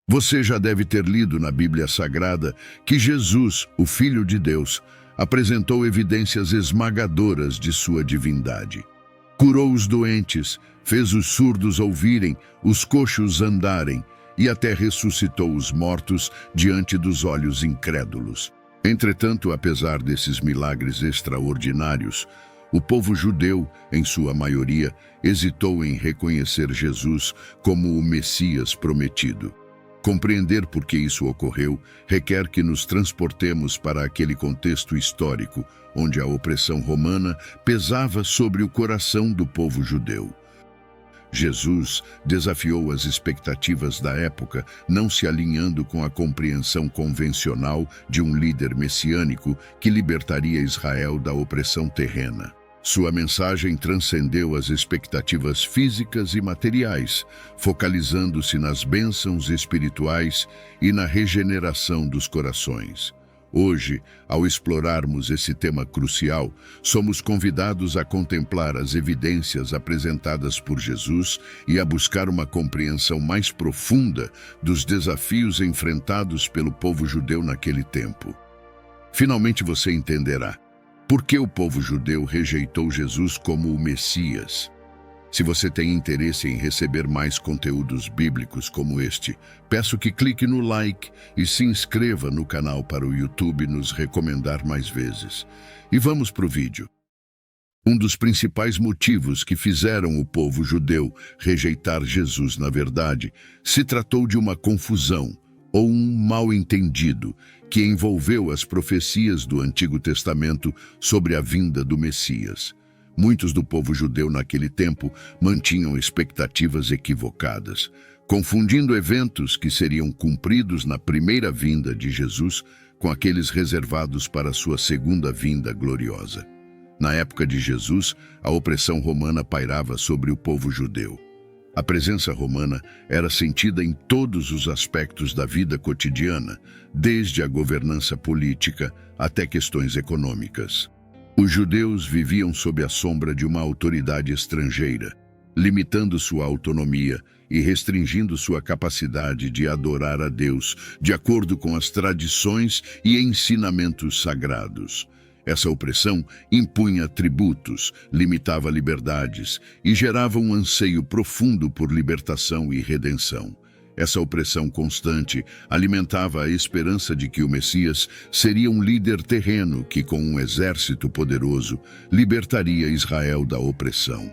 Você já deve ter lido na Bíblia Sagrada que Jesus, o Filho de Deus, apresentou evidências esmagadoras de sua divindade. Curou os doentes, fez os surdos ouvirem, os coxos andarem e até ressuscitou os mortos diante dos olhos incrédulos. Entretanto, apesar desses milagres extraordinários, o povo judeu, em sua maioria, hesitou em reconhecer Jesus como o Messias prometido. Compreender por que isso ocorreu requer que nos transportemos para aquele contexto histórico onde a opressão romana pesava sobre o coração do povo judeu. Jesus desafiou as expectativas da época, não se alinhando com a compreensão convencional de um líder messiânico que libertaria Israel da opressão terrena. Sua mensagem transcendeu as expectativas físicas e materiais, focalizando-se nas bênçãos espirituais e na regeneração dos corações. Hoje, ao explorarmos esse tema crucial, somos convidados a contemplar as evidências apresentadas por Jesus e a buscar uma compreensão mais profunda dos desafios enfrentados pelo povo judeu naquele tempo. Finalmente você entenderá por que o povo judeu rejeitou Jesus como o Messias. Se você tem interesse em receber mais conteúdos bíblicos como este, peço que clique no like e se inscreva no canal para o YouTube nos recomendar mais vezes. E vamos para o vídeo. Um dos principais motivos que fizeram o povo judeu rejeitar Jesus, na verdade, se tratou de uma confusão ou um mal-entendido que envolveu as profecias do Antigo Testamento sobre a vinda do Messias. Muitos do povo judeu naquele tempo mantinham expectativas equivocadas, confundindo eventos que seriam cumpridos na primeira vinda de Jesus com aqueles reservados para sua segunda vinda gloriosa. Na época de Jesus, a opressão romana pairava sobre o povo judeu. A presença romana era sentida em todos os aspectos da vida cotidiana, desde a governança política até questões econômicas. Os judeus viviam sob a sombra de uma autoridade estrangeira, limitando sua autonomia e restringindo sua capacidade de adorar a Deus, de acordo com as tradições e ensinamentos sagrados. Essa opressão impunha tributos, limitava liberdades e gerava um anseio profundo por libertação e redenção. Essa opressão constante alimentava a esperança de que o Messias seria um líder terreno que, com um exército poderoso, libertaria Israel da opressão.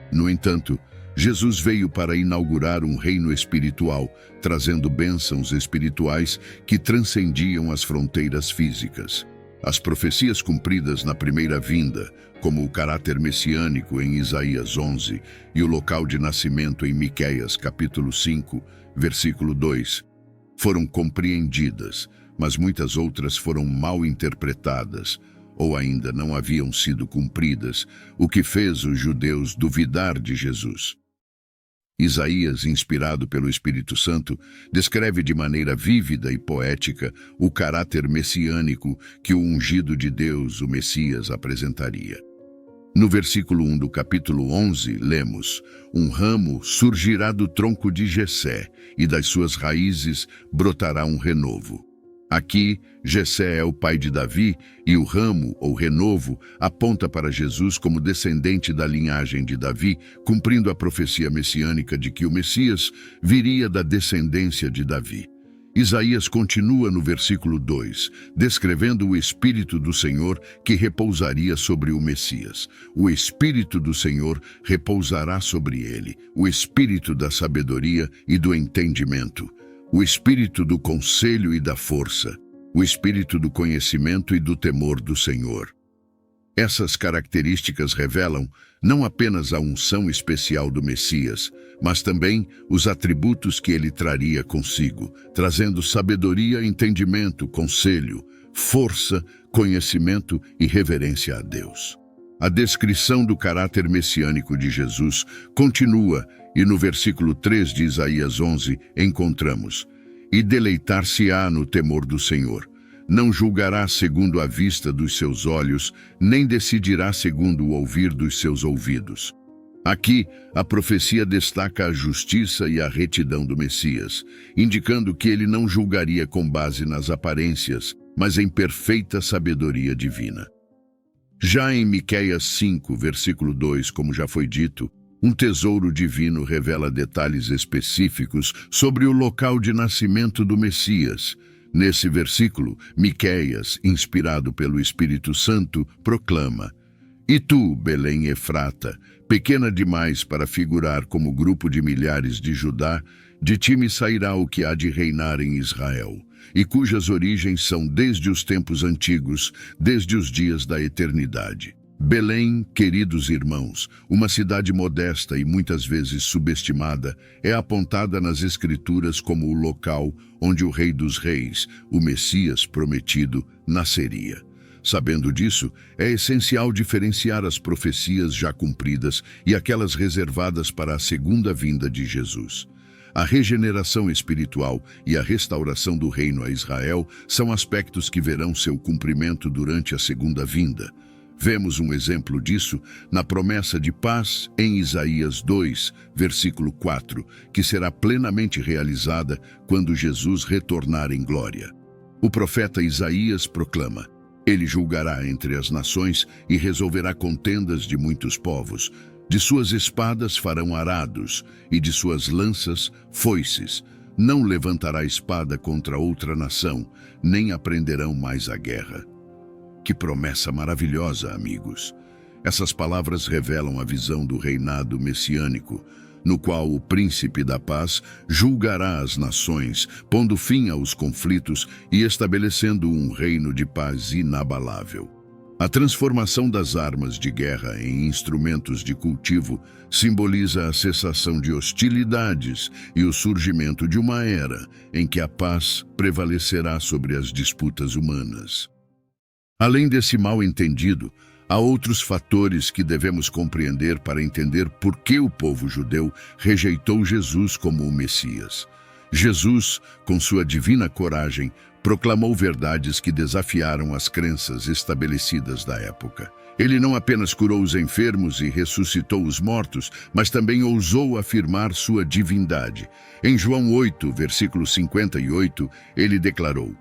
No entanto, Jesus veio para inaugurar um reino espiritual, trazendo bênçãos espirituais que transcendiam as fronteiras físicas. As profecias cumpridas na primeira vinda, como o caráter messiânico em Isaías 11 e o local de nascimento em Miqueias capítulo 5, versículo 2, foram compreendidas, mas muitas outras foram mal interpretadas ou ainda não haviam sido cumpridas, o que fez os judeus duvidar de Jesus. Isaías, inspirado pelo Espírito Santo, descreve de maneira vívida e poética o caráter messiânico que o ungido de Deus, o Messias, apresentaria. No versículo 1 do capítulo 11, lemos: "Um ramo surgirá do tronco de Jessé, e das suas raízes brotará um renovo." Aqui, Jessé é o pai de Davi, e o ramo, ou renovo, aponta para Jesus como descendente da linhagem de Davi, cumprindo a profecia messiânica de que o Messias viria da descendência de Davi. Isaías continua no versículo 2, descrevendo o Espírito do Senhor que repousaria sobre o Messias. O Espírito do Senhor repousará sobre ele, o Espírito da sabedoria e do entendimento, o Espírito do conselho e da força, o Espírito do conhecimento e do temor do Senhor. Essas características revelam não apenas a unção especial do Messias, mas também os atributos que ele traria consigo, trazendo sabedoria, entendimento, conselho, força, conhecimento e reverência a Deus. A descrição do caráter messiânico de Jesus continua, e no versículo 3 de Isaías 11 encontramos: "E deleitar-se-á no temor do Senhor. Não julgará segundo a vista dos seus olhos, nem decidirá segundo o ouvir dos seus ouvidos." Aqui, a profecia destaca a justiça e a retidão do Messias, indicando que ele não julgaria com base nas aparências, mas em perfeita sabedoria divina. Já em Miqueias 5, versículo 2, como já foi dito, um tesouro divino revela detalhes específicos sobre o local de nascimento do Messias. Nesse versículo, Miqueias, inspirado pelo Espírito Santo, proclama: "E tu, Belém Efrata, pequena demais para figurar como grupo de milhares de Judá, de ti me sairá o que há de reinar em Israel, e cujas origens são desde os tempos antigos, desde os dias da eternidade." Belém, queridos irmãos, uma cidade modesta e muitas vezes subestimada, é apontada nas Escrituras como o local onde o Rei dos Reis, o Messias prometido, nasceria. Sabendo disso, é essencial diferenciar as profecias já cumpridas e aquelas reservadas para a segunda vinda de Jesus. A regeneração espiritual e a restauração do reino a Israel são aspectos que verão seu cumprimento durante a segunda vinda. Vemos um exemplo disso na promessa de paz em Isaías 2, versículo 4, que será plenamente realizada quando Jesus retornar em glória. O profeta Isaías proclama: "Ele julgará entre as nações e resolverá contendas de muitos povos. De suas espadas farão arados, e de suas lanças, foices. Não levantará espada contra outra nação, nem aprenderão mais a guerra." Que promessa maravilhosa, amigos! Essas palavras revelam a visão do reinado messiânico, no qual o príncipe da paz julgará as nações, pondo fim aos conflitos e estabelecendo um reino de paz inabalável. A transformação das armas de guerra em instrumentos de cultivo simboliza a cessação de hostilidades e o surgimento de uma era em que a paz prevalecerá sobre as disputas humanas. Além desse mal-entendido, há outros fatores que devemos compreender para entender por que o povo judeu rejeitou Jesus como o Messias. Jesus, com sua divina coragem, proclamou verdades que desafiaram as crenças estabelecidas da época. Ele não apenas curou os enfermos e ressuscitou os mortos, mas também ousou afirmar sua divindade. Em João 8, versículo 58, ele declarou: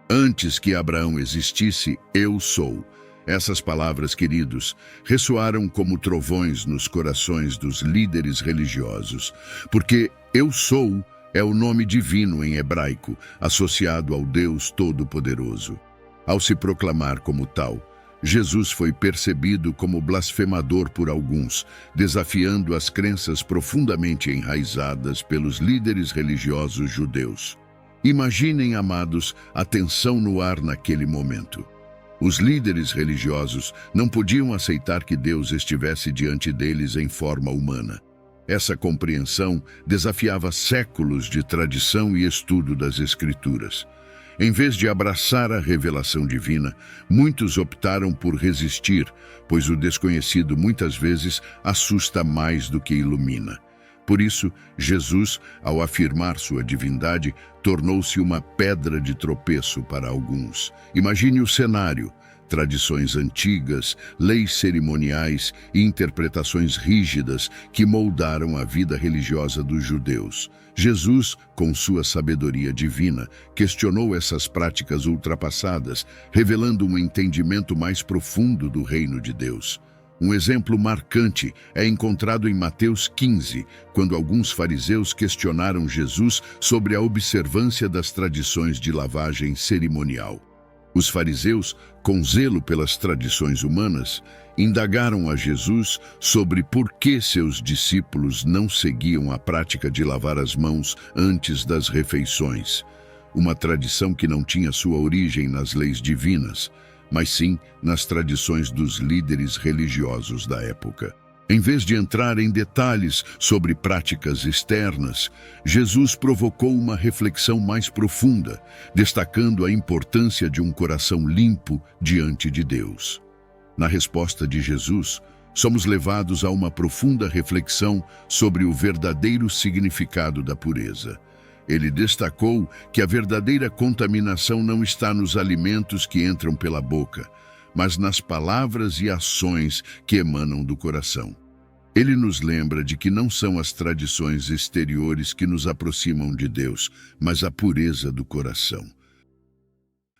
"Antes que Abraão existisse, eu sou." Essas palavras, queridos, ressoaram como trovões nos corações dos líderes religiosos, porque "eu sou" é o nome divino em hebraico, associado ao Deus Todo-Poderoso. Ao se proclamar como tal, Jesus foi percebido como blasfemador por alguns, desafiando as crenças profundamente enraizadas pelos líderes religiosos judeus. Imaginem, amados, a tensão no ar naquele momento. Os líderes religiosos não podiam aceitar que Deus estivesse diante deles em forma humana. Essa compreensão desafiava séculos de tradição e estudo das Escrituras. Em vez de abraçar a revelação divina, muitos optaram por resistir, pois o desconhecido muitas vezes assusta mais do que ilumina. Por isso, Jesus, ao afirmar sua divindade, tornou-se uma pedra de tropeço para alguns. Imagine o cenário: tradições antigas, leis cerimoniais e interpretações rígidas que moldaram a vida religiosa dos judeus. Jesus, com sua sabedoria divina, questionou essas práticas ultrapassadas, revelando um entendimento mais profundo do reino de Deus. Um exemplo marcante é encontrado em Mateus 15, quando alguns fariseus questionaram Jesus sobre a observância das tradições de lavagem cerimonial. Os fariseus, com zelo pelas tradições humanas, indagaram a Jesus sobre por que seus discípulos não seguiam a prática de lavar as mãos antes das refeições, uma tradição que não tinha sua origem nas leis divinas, mas sim nas tradições dos líderes religiosos da época. Em vez de entrar em detalhes sobre práticas externas, Jesus provocou uma reflexão mais profunda, destacando a importância de um coração limpo diante de Deus. Na resposta de Jesus, somos levados a uma profunda reflexão sobre o verdadeiro significado da pureza. Ele destacou que a verdadeira contaminação não está nos alimentos que entram pela boca, mas nas palavras e ações que emanam do coração. Ele nos lembra de que não são as tradições exteriores que nos aproximam de Deus, mas a pureza do coração.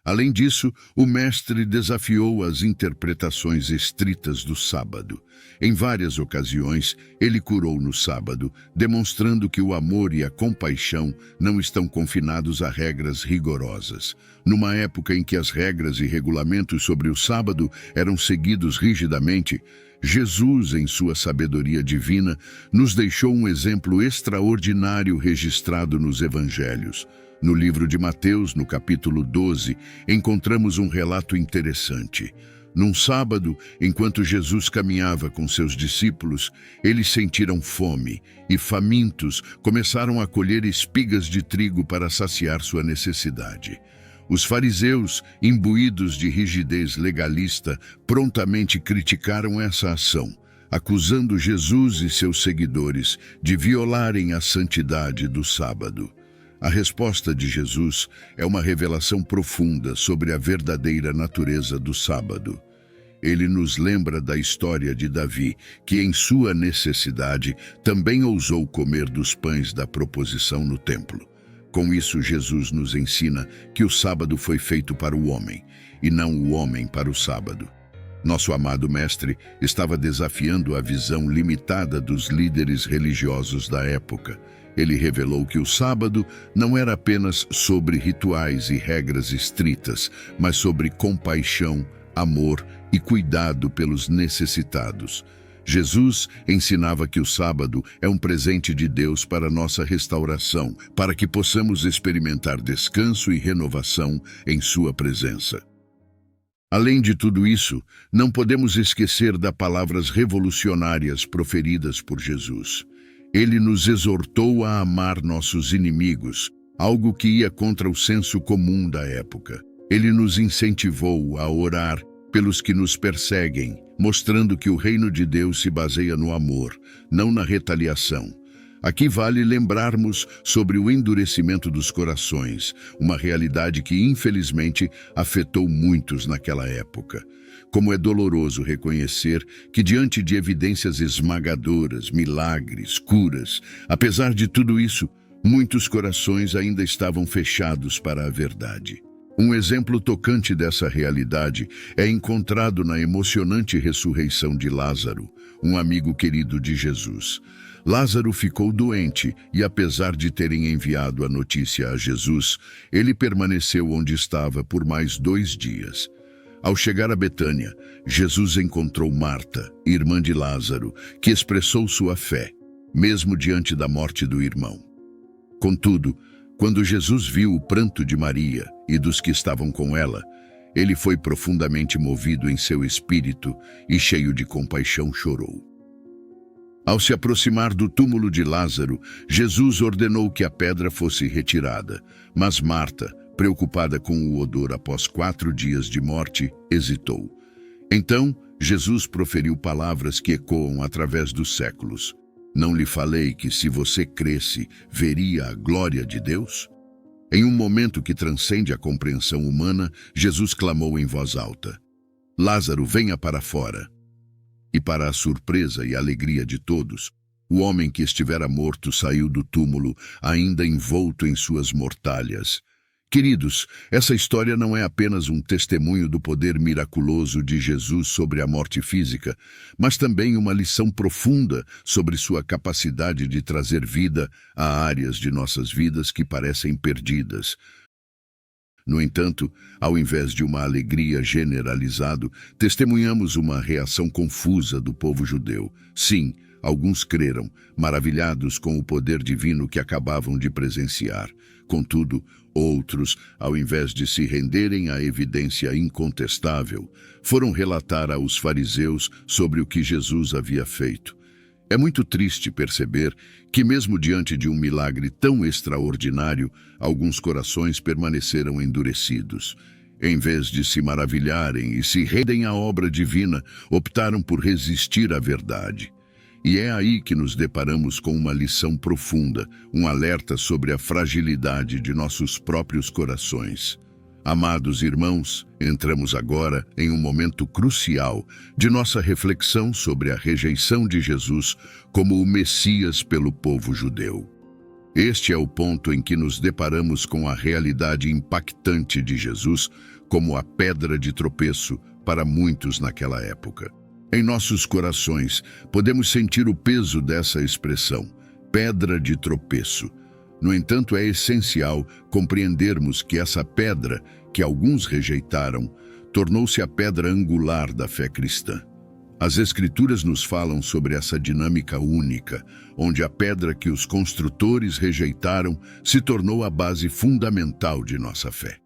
Além disso, o Mestre desafiou as interpretações estritas do sábado. Em várias ocasiões, ele curou no sábado, demonstrando que o amor e a compaixão não estão confinados a regras rigorosas. Numa época em que as regras e regulamentos sobre o sábado eram seguidos rigidamente, Jesus, em sua sabedoria divina, nos deixou um exemplo extraordinário registrado nos Evangelhos. No livro de Mateus, no capítulo 12, encontramos um relato interessante. Num sábado, enquanto Jesus caminhava com seus discípulos, eles sentiram fome e, famintos, começaram a colher espigas de trigo para saciar sua necessidade. Os fariseus, imbuídos de rigidez legalista, prontamente criticaram essa ação, acusando Jesus e seus seguidores de violarem a santidade do sábado. A resposta de Jesus é uma revelação profunda sobre a verdadeira natureza do sábado. Ele nos lembra da história de Davi, que em sua necessidade também ousou comer dos pães da proposição no templo. Com isso, Jesus nos ensina que o sábado foi feito para o homem, e não o homem para o sábado. Nosso amado Mestre estava desafiando a visão limitada dos líderes religiosos da época. Ele revelou que o sábado não era apenas sobre rituais e regras estritas, mas sobre compaixão, amor e cuidado pelos necessitados. Jesus ensinava que o sábado é um presente de Deus para nossa restauração, para que possamos experimentar descanso e renovação em sua presença. Além de tudo isso, não podemos esquecer das palavras revolucionárias proferidas por Jesus. Ele nos exortou a amar nossos inimigos, algo que ia contra o senso comum da época. Ele nos incentivou a orar pelos que nos perseguem, mostrando que o reino de Deus se baseia no amor, não na retaliação. Aqui vale lembrarmos sobre o endurecimento dos corações, uma realidade que infelizmente afetou muitos naquela época. Como é doloroso reconhecer que, diante de evidências esmagadoras, milagres, curas, apesar de tudo isso, muitos corações ainda estavam fechados para a verdade. Um exemplo tocante dessa realidade é encontrado na emocionante ressurreição de Lázaro, um amigo querido de Jesus. Lázaro ficou doente e, apesar de terem enviado a notícia a Jesus, ele permaneceu onde estava por mais 2 dias. Ao chegar a Betânia, Jesus encontrou Marta, irmã de Lázaro, que expressou sua fé, mesmo diante da morte do irmão. Contudo, quando Jesus viu o pranto de Maria e dos que estavam com ela, ele foi profundamente movido em seu espírito e, cheio de compaixão, chorou. Ao se aproximar do túmulo de Lázaro, Jesus ordenou que a pedra fosse retirada, mas Marta, preocupada com o odor após 4 dias de morte, hesitou. Então, Jesus proferiu palavras que ecoam através dos séculos. Não lhe falei que, se você cresce, veria a glória de Deus? Em um momento que transcende a compreensão humana, Jesus clamou em voz alta: Lázaro, venha para fora. E para a surpresa e alegria de todos, o homem que estivera morto saiu do túmulo, ainda envolto em suas mortalhas. Queridos, essa história não é apenas um testemunho do poder miraculoso de Jesus sobre a morte física, mas também uma lição profunda sobre sua capacidade de trazer vida a áreas de nossas vidas que parecem perdidas. No entanto, ao invés de uma alegria generalizada, testemunhamos uma reação confusa do povo judeu. Sim, alguns creram, maravilhados com o poder divino que acabavam de presenciar. Contudo, outros, ao invés de se renderem à evidência incontestável, foram relatar aos fariseus sobre o que Jesus havia feito. É muito triste perceber que, mesmo diante de um milagre tão extraordinário, alguns corações permaneceram endurecidos. Em vez de se maravilharem e se renderem à obra divina, optaram por resistir à verdade. E é aí que nos deparamos com uma lição profunda, um alerta sobre a fragilidade de nossos próprios corações. Amados irmãos, entramos agora em um momento crucial de nossa reflexão sobre a rejeição de Jesus como o Messias pelo povo judeu. Este é o ponto em que nos deparamos com a realidade impactante de Jesus como a pedra de tropeço para muitos naquela época. Em nossos corações, podemos sentir o peso dessa expressão, pedra de tropeço. No entanto, é essencial compreendermos que essa pedra, que alguns rejeitaram, tornou-se a pedra angular da fé cristã. As Escrituras nos falam sobre essa dinâmica única, onde a pedra que os construtores rejeitaram se tornou a base fundamental de nossa fé.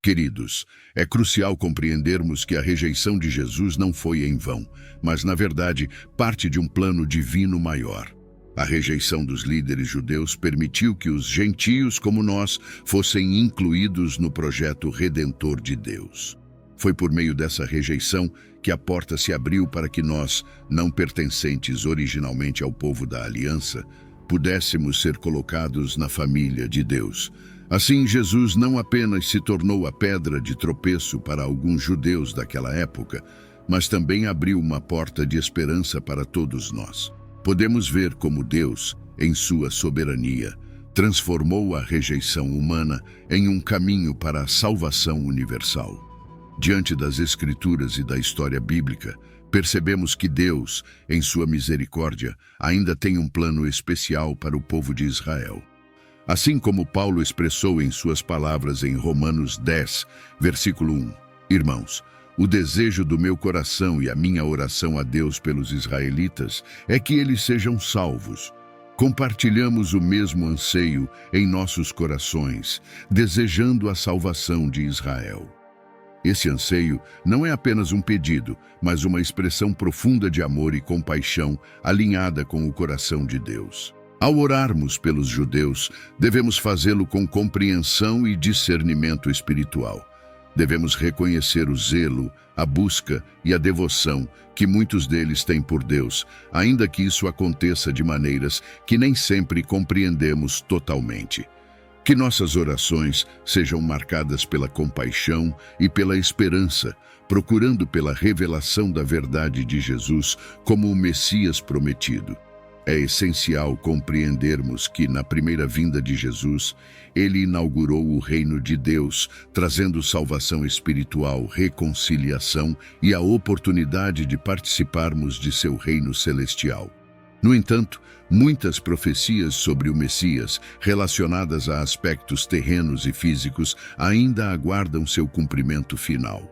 Queridos, é crucial compreendermos que a rejeição de Jesus não foi em vão, mas, na verdade, parte de um plano divino maior. A rejeição dos líderes judeus permitiu que os gentios como nós fossem incluídos no projeto redentor de Deus. Foi por meio dessa rejeição que a porta se abriu para que nós, não pertencentes originalmente ao povo da aliança, pudéssemos ser colocados na família de Deus. Assim, Jesus não apenas se tornou a pedra de tropeço para alguns judeus daquela época, mas também abriu uma porta de esperança para todos nós. Podemos ver como Deus, em sua soberania, transformou a rejeição humana em um caminho para a salvação universal. Diante das Escrituras e da história bíblica, percebemos que Deus, em sua misericórdia, ainda tem um plano especial para o povo de Israel. Assim como Paulo expressou em suas palavras em Romanos 10, versículo 1, Irmãos, o desejo do meu coração e a minha oração a Deus pelos israelitas é que eles sejam salvos. Compartilhamos o mesmo anseio em nossos corações, desejando a salvação de Israel. Esse anseio não é apenas um pedido, mas uma expressão profunda de amor e compaixão alinhada com o coração de Deus. Ao orarmos pelos judeus, devemos fazê-lo com compreensão e discernimento espiritual. Devemos reconhecer o zelo, a busca e a devoção que muitos deles têm por Deus, ainda que isso aconteça de maneiras que nem sempre compreendemos totalmente. Que nossas orações sejam marcadas pela compaixão e pela esperança, procurando pela revelação da verdade de Jesus como o Messias prometido. É essencial compreendermos que, na primeira vinda de Jesus, ele inaugurou o reino de Deus, trazendo salvação espiritual, reconciliação e a oportunidade de participarmos de seu reino celestial. No entanto, muitas profecias sobre o Messias, relacionadas a aspectos terrenos e físicos, ainda aguardam seu cumprimento final.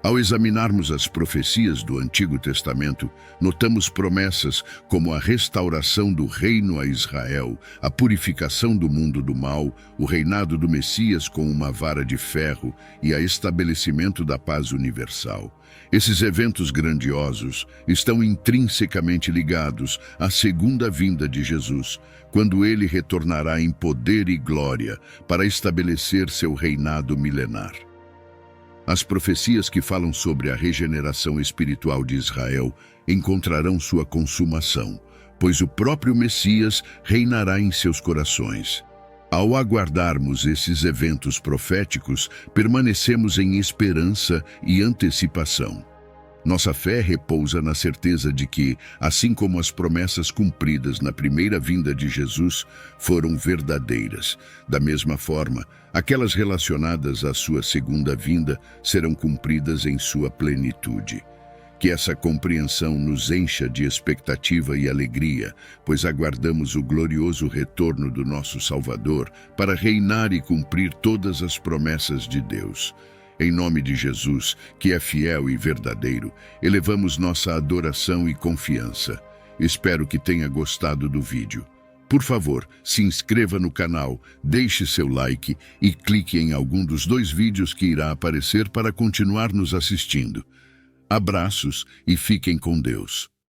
Ao examinarmos as profecias do Antigo Testamento, notamos promessas como a restauração do reino a Israel, a purificação do mundo do mal, o reinado do Messias com uma vara de ferro e o estabelecimento da paz universal. Esses eventos grandiosos estão intrinsecamente ligados à segunda vinda de Jesus, quando ele retornará em poder e glória para estabelecer seu reinado milenar. As profecias que falam sobre a regeneração espiritual de Israel encontrarão sua consumação, pois o próprio Messias reinará em seus corações. Ao aguardarmos esses eventos proféticos, permanecemos em esperança e antecipação. Nossa fé repousa na certeza de que, assim como as promessas cumpridas na primeira vinda de Jesus foram verdadeiras, da mesma forma, aquelas relacionadas à sua segunda vinda serão cumpridas em sua plenitude. Que essa compreensão nos encha de expectativa e alegria, pois aguardamos o glorioso retorno do nosso Salvador para reinar e cumprir todas as promessas de Deus. Em nome de Jesus, que é fiel e verdadeiro, elevamos nossa adoração e confiança. Espero que tenha gostado do vídeo. Por favor, se inscreva no canal, deixe seu like e clique em algum dos 2 vídeos que irá aparecer para continuar nos assistindo. Abraços e fiquem com Deus.